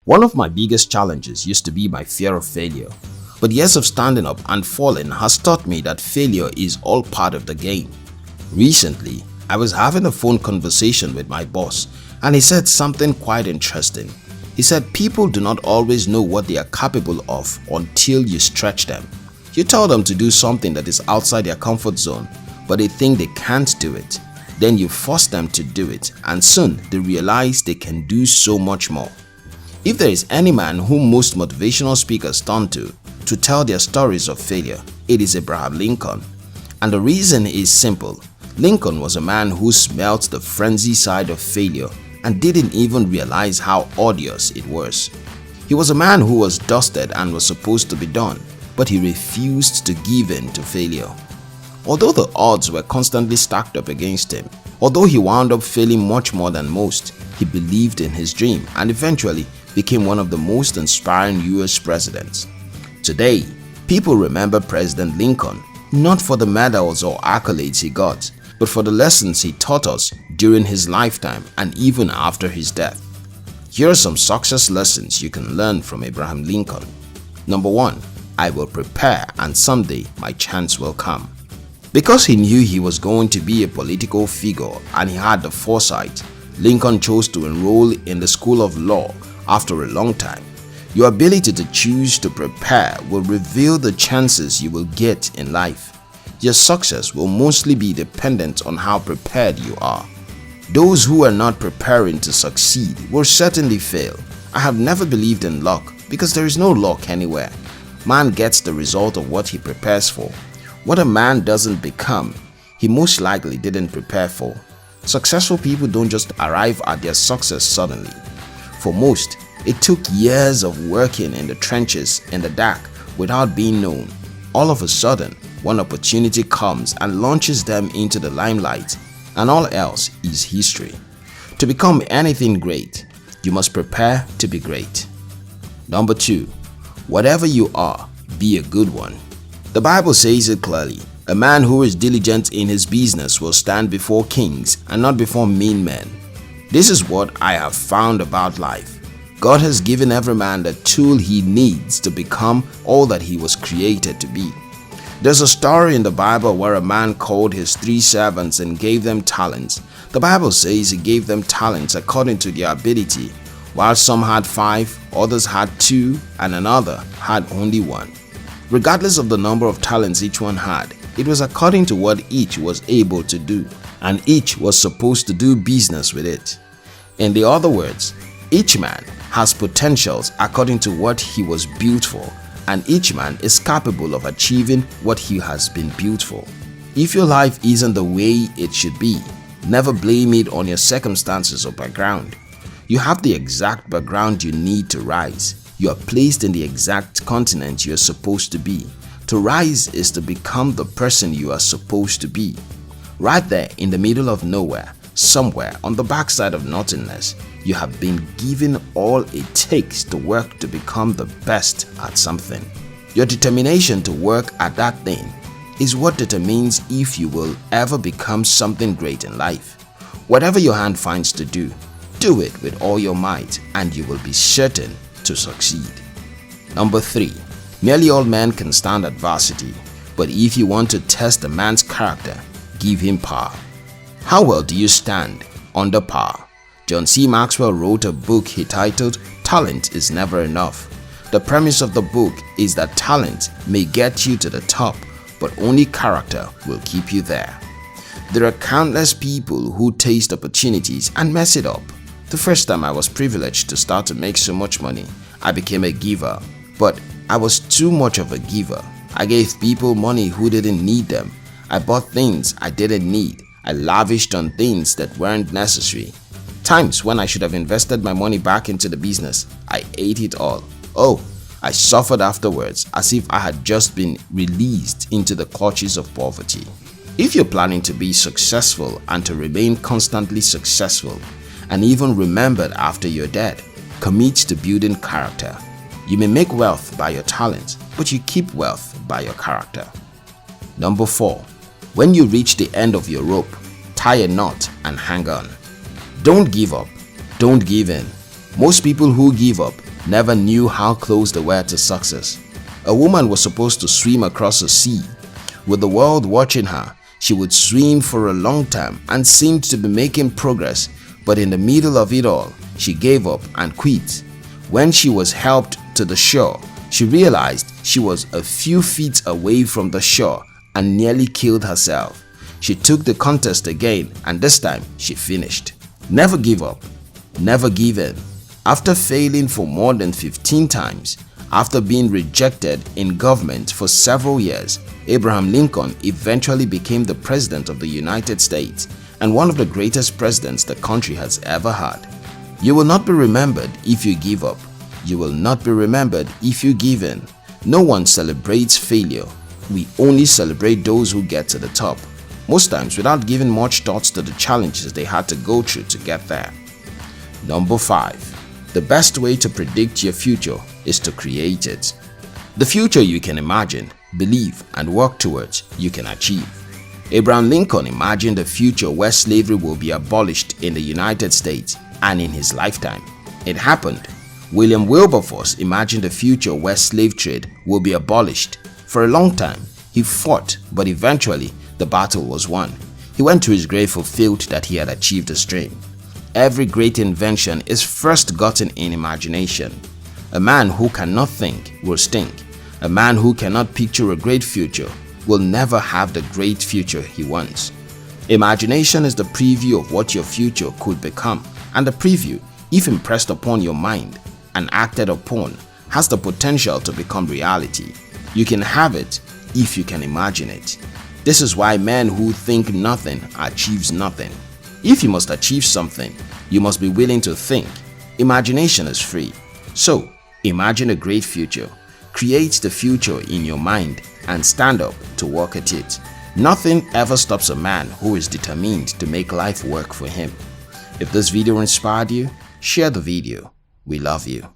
One of my biggest challenges used to be my fear of failure. But years of standing up and falling has taught me that failure is all part of the game. Recently, I was having a phone conversation with my boss and he said something quite interesting. He said people do not always know what they are capable of until you stretch them. You tell them to do something that is outside their comfort zone, but they think they can't do it. Then you force them to do it and soon they realize they can do so much more. If there is any man whom most motivational speakers turn to tell their stories of failure, it is Abraham Lincoln. And the reason is simple. Lincoln was a man who smelt the frenzy side of failure and didn't even realize how odious it was. He was a man who was dusted and was supposed to be done, but he refused to give in to failure. Although the odds were constantly stacked up against him, although he wound up failing much more than most, he believed in his dream and eventually became one of the most inspiring US presidents. Today, people remember President Lincoln not for the medals or accolades he got, but for the lessons he taught us during his lifetime and even after his death. Here are some success lessons you can learn from Abraham Lincoln. Number 1. I will prepare and someday my chance will come. Because he knew he was going to be a political figure and he had the foresight, Lincoln chose to enroll in the School of Law after a long time. Your ability to choose to prepare will reveal the chances you will get in life. Your success will mostly be dependent on how prepared you are. Those who are not preparing to succeed will certainly fail. I have never believed in luck because there is no luck anywhere. Man gets the result of what he prepares for. What a man doesn't become, he most likely didn't prepare for. Successful people don't just arrive at their success suddenly. For most, it took years of working in the trenches in the dark without being known. All of a sudden, one opportunity comes and launches them into the limelight, and all else is history. To become anything great, you must prepare to be great. Number 2. Whatever you are, be a good one. The Bible says it clearly. A man who is diligent in his business will stand before kings and not before mean men. This is what I have found about life. God has given every man the tool he needs to become all that he was created to be. There's a story in the Bible where a man called his 3 servants and gave them talents. The Bible says he gave them talents according to their ability. While some had 5, others had 2, and another had only 1. Regardless of the number of talents each one had, it was according to what each was able to do, and each was supposed to do business with it. In the other words, each man has potentials according to what he was built for, and each man is capable of achieving what he has been built for. If your life isn't the way it should be, never blame it on your circumstances or background. You have the exact background you need to rise. You are placed in the exact continent you are supposed to be. To rise is to become the person you are supposed to be. Right there in the middle of nowhere, somewhere on the backside of nothingness, you have been given all it takes to work to become the best at something. Your determination to work at that thing is what determines if you will ever become something great in life. Whatever your hand finds to do it with all your might and you will be certain to succeed. Number 3. Nearly all men can stand adversity, but if you want to test a man's character, give him power. How well do you stand under power? John C. Maxwell wrote a book he titled Talent is Never Enough. The premise of the book is that talent may get you to the top, but only character will keep you there. There are countless people who taste opportunities and mess it up. The first time I was privileged to start to make so much money, I became a giver, but I was too much of a giver. I gave people money who didn't need them. I bought things I didn't need. I lavished on things that weren't necessary. Times when I should have invested my money back into the business, I ate it all. Oh, I suffered afterwards as if I had just been released into the clutches of poverty. If you're planning to be successful and to remain constantly successful, and even remembered after you're dead, commit to building character. You may make wealth by your talent, but you keep wealth by your character. Number 4. When you reach the end of your rope, tie a knot and hang on. Don't give up. Don't give in. Most people who give up never knew how close they were to success. A woman was supposed to swim across a sea. With the world watching her, she would swim for a long time and seemed to be making progress, but in the middle of it all, she gave up and quit. When she was helped to the shore, she realized she was a few feet away from the shore and nearly killed herself. She took the contest again, and this time she finished. Never give up. Never give in. After failing for more than 15 times, after being rejected in government for several years, Abraham Lincoln eventually became the President of the United States and one of the greatest presidents the country has ever had. You will not be remembered if you give up. You will not be remembered if you give in. No one celebrates failure. We only celebrate those who get to the top, most times without giving much thoughts to the challenges they had to go through to get there. Number 5. The best way to predict your future is to create it. The future you can imagine, believe, and work towards, you can achieve. Abraham Lincoln imagined a future where slavery will be abolished in the United States, and in his lifetime, it happened. William Wilberforce imagined a future where slave trade will be abolished. For a long time, he fought, but eventually the battle was won. He went to his grave fulfilled that he had achieved his dream. Every great invention is first gotten in imagination. A man who cannot think will stink. A man who cannot picture a great future will never have the great future he wants. Imagination is the preview of what your future could become, and the preview, if impressed upon your mind and acted upon, has the potential to become reality. You can have it if you can imagine it. This is why men who think nothing achieves nothing. If you must achieve something, you must be willing to think. Imagination is free. So, imagine a great future. Create the future in your mind and stand up to work at it. Nothing ever stops a man who is determined to make life work for him. If this video inspired you, share the video. We love you.